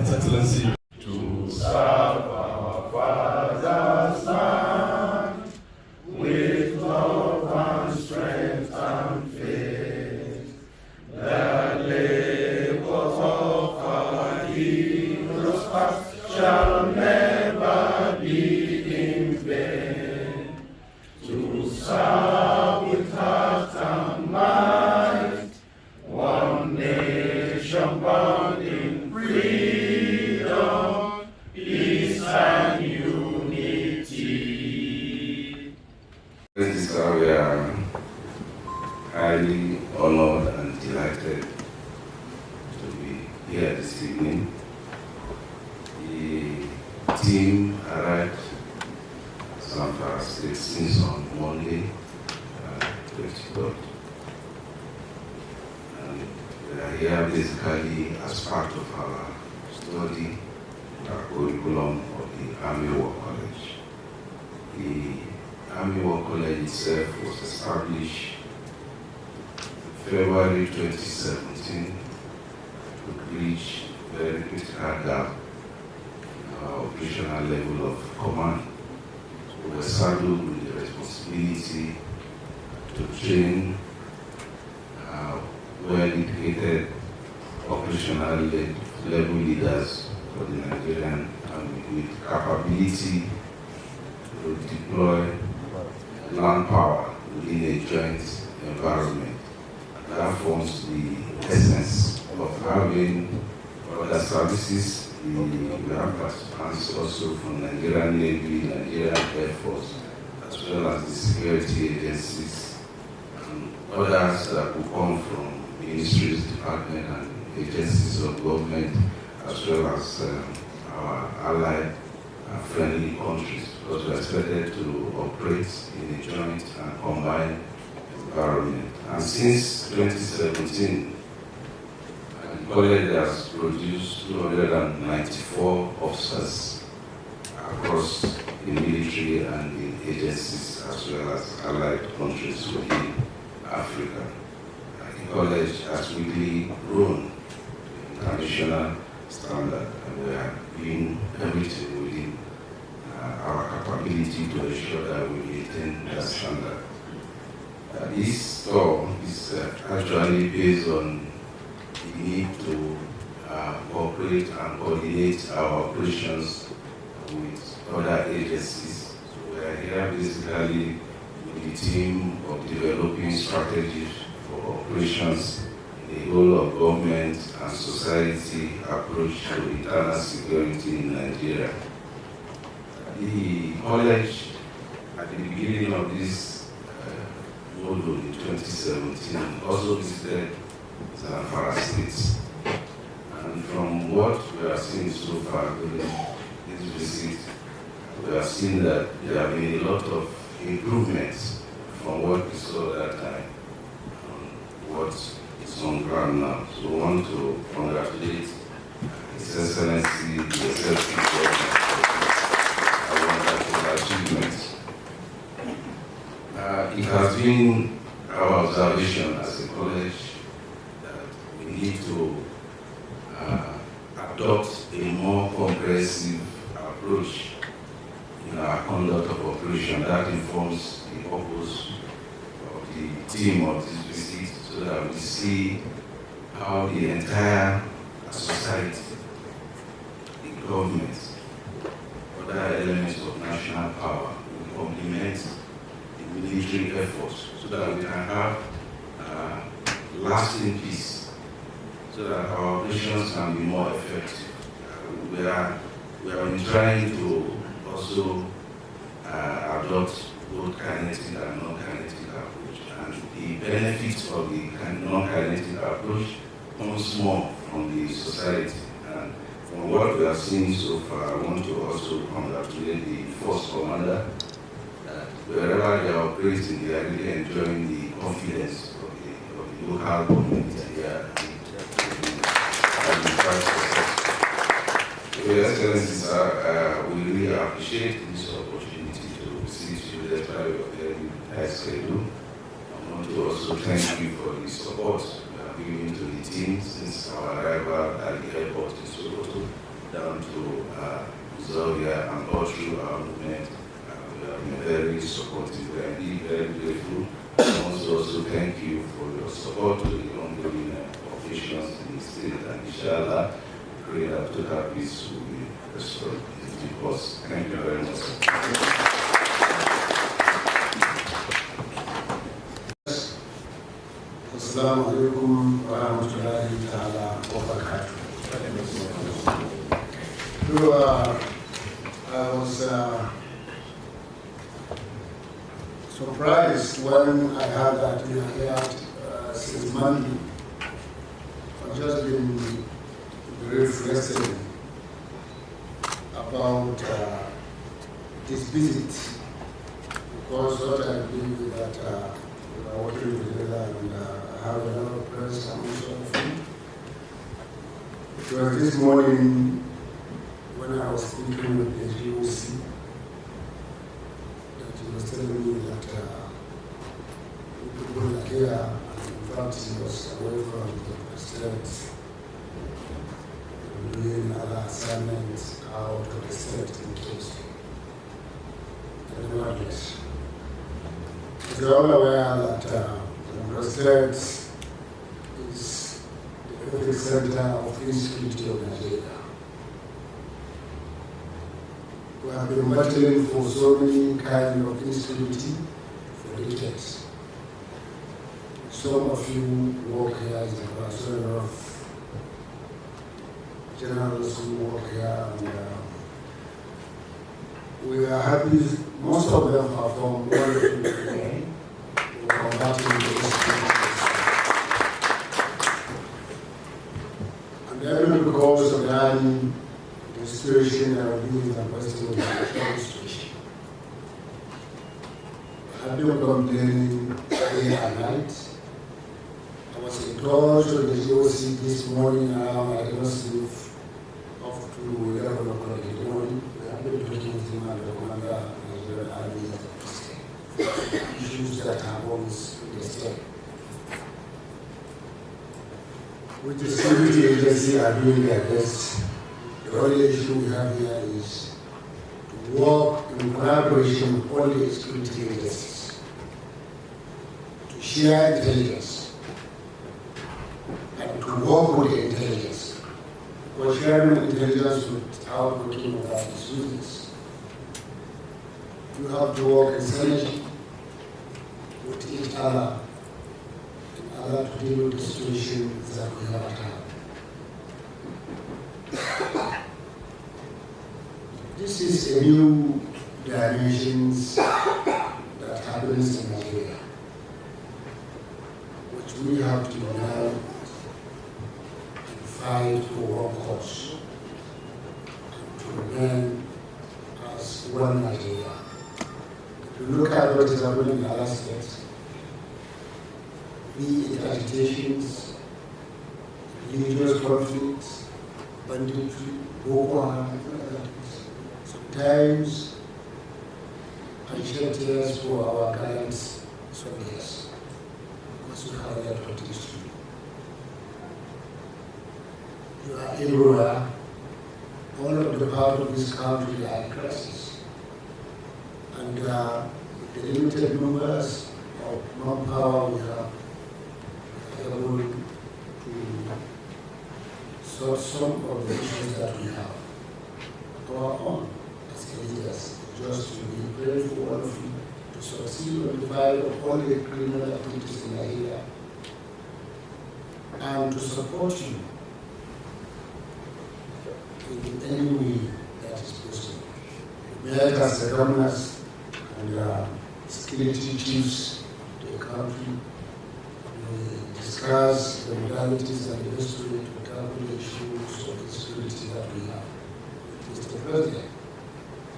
His Excellency. To serve our father's land with love and strength and faith. The labors of our heroes past shall never be in vain. To serve with heart and might, one nation bound in freedom, peace and unity. This is how we are highly honored and delighted to be here this evening. The team arrived at Zamfara State since on Monday, 23rd. And we are here basically as part of our study, our curriculum of the Army War College. The Army War College itself was established February 2017 to bridge a very critical gap in our operational level of command. So we were saddled with the responsibility to train well-educated operational level leaders for the Nigerian Army with capability to deploy land power within a joint environment. That forms the essence of having other services. We have participants also from Nigerian Navy, Nigerian Air Force, as well as the security agencies and others that will come from ministries, departments, and agencies of government, as well as our allied and friendly countries, because we are expected to operate in a joint and combined environment. And since 2017, the college has produced 294 officers across the military and the agencies, as well as allied countries within Africa. The college has really grown to international standard, and we are doing everything within our capability to ensure that we maintain that standard. This tour is actually based on the need to cooperate and coordinate our operations with other agencies. So we are here basically with the team of developing strategies for operations in the whole of government and society approach to internal security in Nigeria. The college, at the beginning of this module in 2017, also visited Zamfara State. And from what we have seen so far during this visit, we have seen that there have been a lot of improvements from what we saw that time on what is on ground now. So we want to congratulate His Excellency, the Executive Governor, for our wonderful achievements. It has been our observation as a college that we need to adopt a more comprehensive approach in our conduct of operation. That informs the purpose of the theme of this visit, so that we see how the entire society, the government, other elements of national power will complement the military efforts, so that we can have lasting peace, so that our operations can be more effective. We have been trying to also adopt both kinetic and non-kinetic approach, and the benefits of the non-kinetic approach comes more from the society. And from what we have seen so far, I want to also congratulate the Force Commander that wherever they are operating, they are really enjoying the confidence of the local community here. Your Excellency, sir, we really appreciate this opportunity to visit you despite your very tight schedule. I want to also thank you for the support you have given to the team since our arrival at the airport in Sokoto. down to Zambia and all through our movement. We have been very supportive. We are indeed very grateful. I want to also thank you for your support to the ongoing operations in the state, and inshallah, pray that total peace will be restored in due course. Thank you very much. Assalamu alaikum wa rahmatullahi ta'ala wa barakatuh. I was surprised when I heard that we are here since Monday. I've just been very frustrated about this visit, because what I believe is that we are working together and have a lot of press coming from. It was this morning when I was speaking with the GOC that he was telling me that people are here, and in fact he was away from the president doing other assignments out of the state in case. Nevertheless, we are all aware that the president is the epicenter of insecurity of Nigeria. We have been battling for so many kinds of insecurity for decades. Some of you work here as a person of generals who work here, and we are happy. Most of them have from one combating the insecurity. And even because of the situation that we are in the Western situation, I've been complaining day and night. I was in touch with the GOC this morning around, I cannot sleep up to 11 o'clock in the morning. We have been talking with him and the commander of the Nigerian Army of the state. Issues that have always been the state. With the security agency are doing their best. The only issue we have here is to work in collaboration with all the security agencies to share intelligence and to work with the intelligence. Because sharing intelligence without working with that is useless. You have to work in synergy with each other in order to deal with the situations that we have at hand. This is a new dimensions that happens in Nigeria, which we have to unite and fight for one cause, and to remain as one Nigeria. If you look at what is happening in other states, be it agitations, religious conflicts, banditry, Boko Haram, sometimes I shed tears for our gallant soldiers because we have that what is true. You are everywhere. All of the part of this country are in crisis. And with the limited numbers of manpower we have, we are able to solve some of the issues that we have. Our own as leaders, just to be very for all of you to succeed on the fight of all the criminal activities in Nigeria and to support you in any way that is possible. We met as the governors and security chiefs of the country. We discussed the modalities and the best way to tackle the issues of insecurity that we have. Mr. President,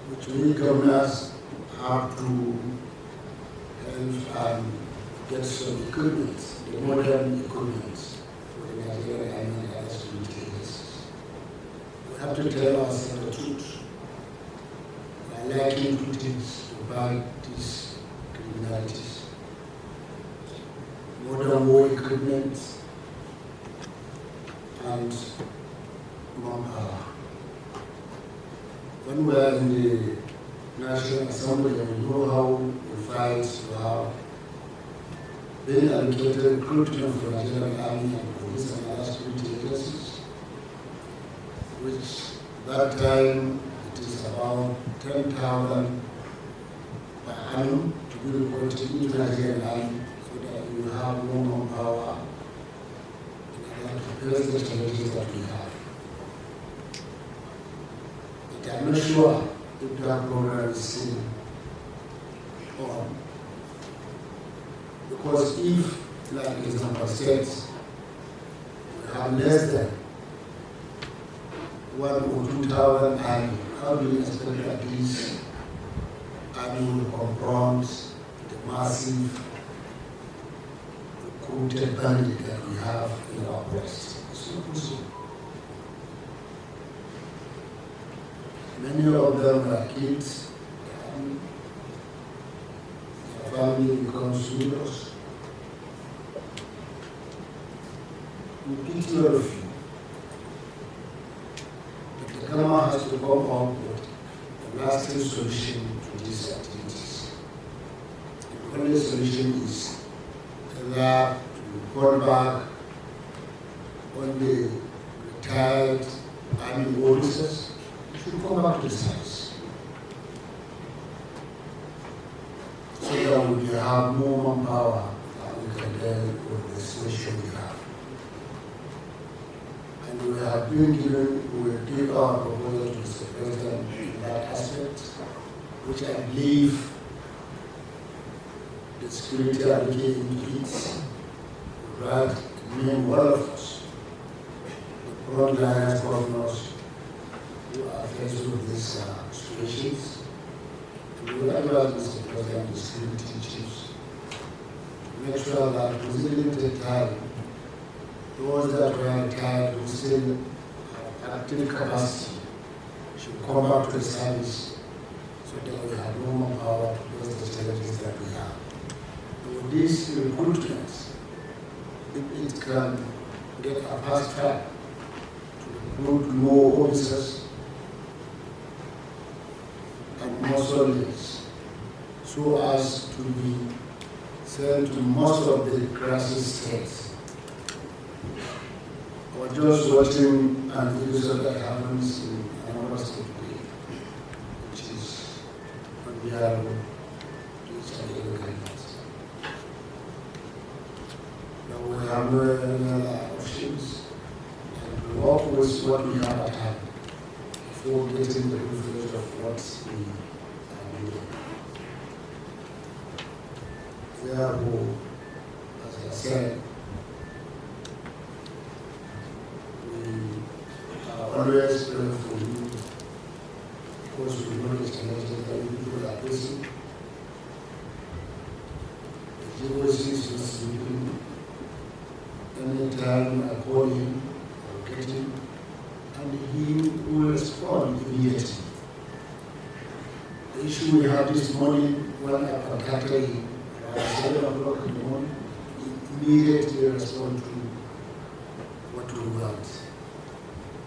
which we governors have to help and get some equipment, the modern equipment for the Nigerian Army and other security agencies. We have to tell ourselves the truth. We are lacking two things to fight these criminalities: modern war equipment and manpower. when we are in the National Assembly, we know how we fight to have been allocated recruitment for Nigerian Army and police and other security agencies, which that time it is about 10,000 per annum to be recruited into Nigerian Army so that you have more power in order to face the challenges that we have. But I'm not sure if that program is still on. Because if, like example states, we have less than 1,000 or 2,000 army, how do you expect that this army will confront the massive recruited bandit that we have in our breast? It's not possible. Many of them are kids, their family becomes widows. We pity all of you. But the government has to come up with a lasting solution to these activities. The only solution is either to call back on the retired army officers to come back to the service, so that we can have more manpower and we can deal with the situation we have. And we have been given, we will give our proposal to Mr. President in that aspect, which I believe the security allocated needs, right, name one of us, the frontline governors who are faced with these situations. And we will advise Mr. President, the security chiefs, to make sure that within limited time, those that were retired who still have active capacity should come back to the service so that we have no more power to face the challenges that we have. And with these recruitments, if it can get a fast track to recruit more officers and more soldiers, so as to be sent to most of the crisis states. Or just watching an episode that happens in another state, which is unbearable to each and every country. Now we have no other options, and we work with what we have at hand before getting the privilege of what we are doing. Therefore, as I said, always pray for you, because we know the challenges that you people are facing. The GOC is not sleeping. Anytime I call him or get him, and he will respond immediately. The issue we had this morning when I contacted him around 7 o'clock in the morning, he immediately responded to what we want.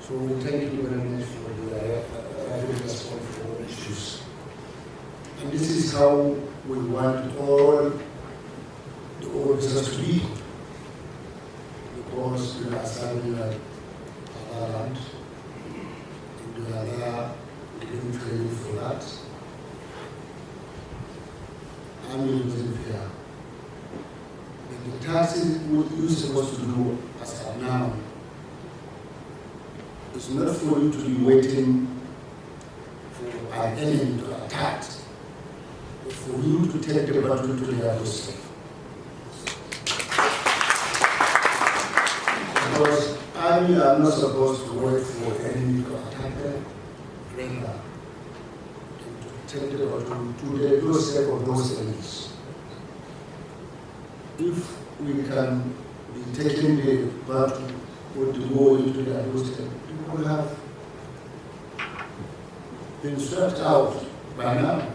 So we thank you very much for the rapid response for all issues. And this is how we want all the officers to be, because we are serving our land, and we are there giving training for that. And we wasn't fair. But the tasks you're supposed to do as of now, it's not for you to be waiting for an enemy to attack, but for you to take the battle to the other side. Because army are not supposed to wait for enemy to attack them, rather to take the battle to the doorstep of those enemies. If we can be taking the battle with the war into the doorstep, people have been swept out by now.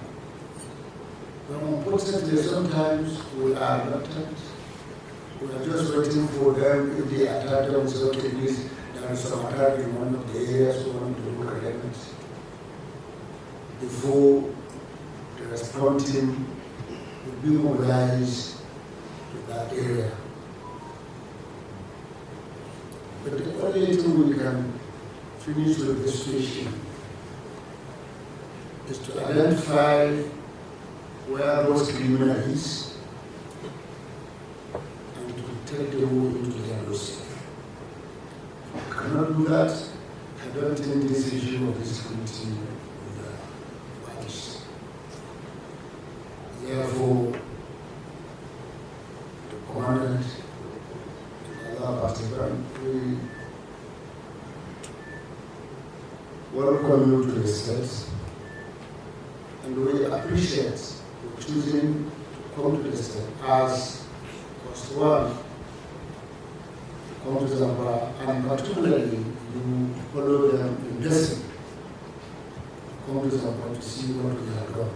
But unfortunately, sometimes we are reluctant. We are just waiting for them. If they attack them, we say, okay, please, there is some attack in one of the areas we want to look at it. before the response team will be mobilized to that area. But the only thing we can finish with this situation is to identify where those criminals is and to take them into their dossier. If we cannot do that, I don't think this issue of this committee will vanish. Therefore, the commandant and other participants, we welcome you to the States, and we appreciate you choosing to come to the States as first one to come to Zamfara, and particularly you follow them in blessing to come to Zamfara to see what we have done.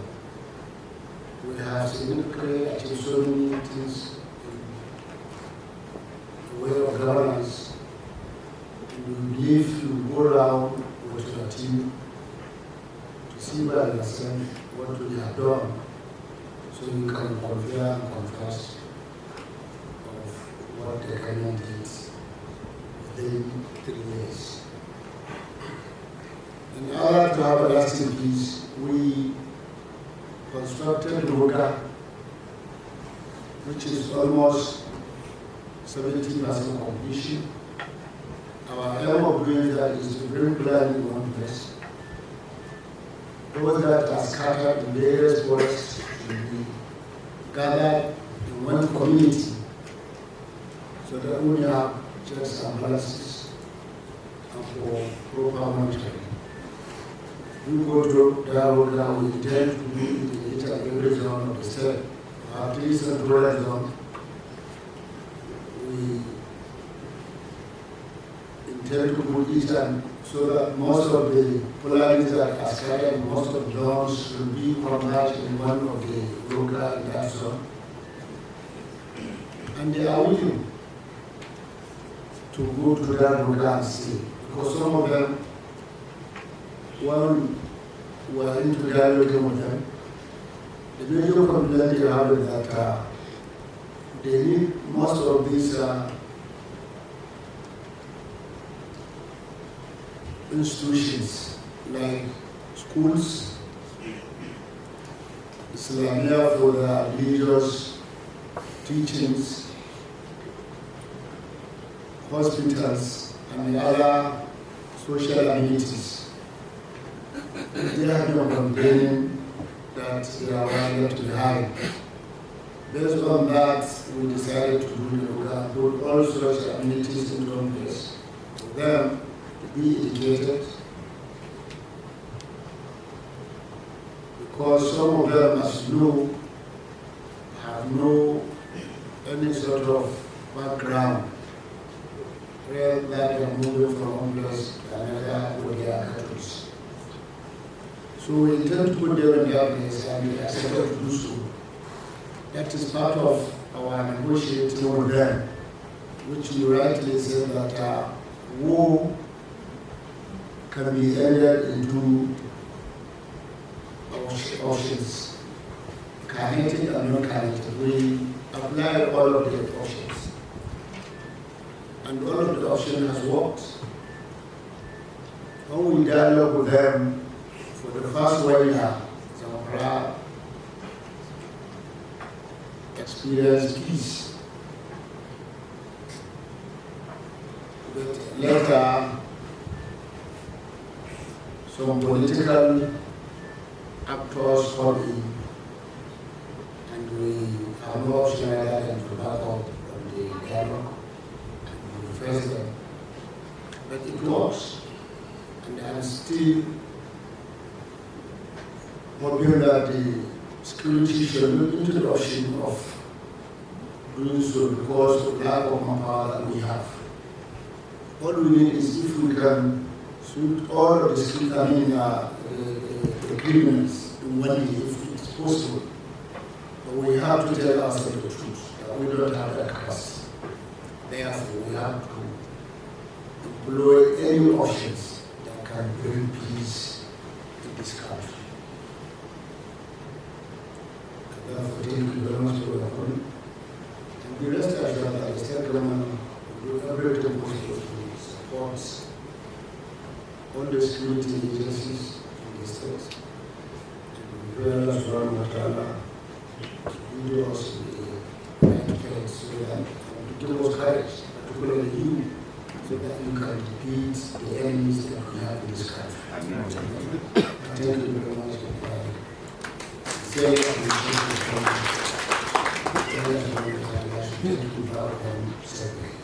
We have significantly achieved so many things in the way of governance, and we believe you go around with your team to see by yourself what we have done, so you can compare and contrast of what the Kenyan did within 3 years. In order to have a lasting peace, we constructed Ruga, which is almost 70% completion. Our aim of doing that is to bring blood in one place. Those that are scattered in various forests should be gathered in one community so that we have checks and balances and for proper monitoring. We go to Dawoga, we intend to do it in each and every zone of the state. At least in the rural zone, we intend to put each and so that most of the polarities that are scattered, most of the zones will be converged in one of the rural in that zone. And they are willing to go to that rural and see, because some of them, one were into dialogue with them. The major complaint they have is that they need most of these institutions like schools, Islamia for the religious teachings, hospitals, and other social amenities. They have been complaining that they are left behind. Based on that, we decided to do yoga, put all sorts of amenities into one place for them to be educated. Because some of them, as you know, have no any sort of background where they are moving from one place to another with their countries. So we intend to put them in their place, and we accepted to do so. That is part of our negotiating with them, which you rightly said that war can be ended into options, kinetic and non-kinetic. We applied all of the options, and all of the options has worked. When we dialogue with them, for the first 1 year, Zamfara experienced peace. But later, some political actors come in, and we have no option other than to back up on the dialogue and face them. But it works, and I'm still hoping that the security should look into the option of doing so because of the lack of manpower that we have. What we need is if we can suit all of the criminals in one day, if it's possible. But we have to tell ourselves the truth, that we don't have that capacity. Therefore, we have to employ any options that can bring peace in this country. Therefore, thank you very much for your comment. And the rest of that, the state government will do everything possible to support all the security agencies in the state. We pray Allah subhanahu wa ta'ala will do us the right things so that to give us courage, particularly you, so that you can defeat the enemies that we have in this country. Thank you very much for that. Say appreciate the comment. Thank you for our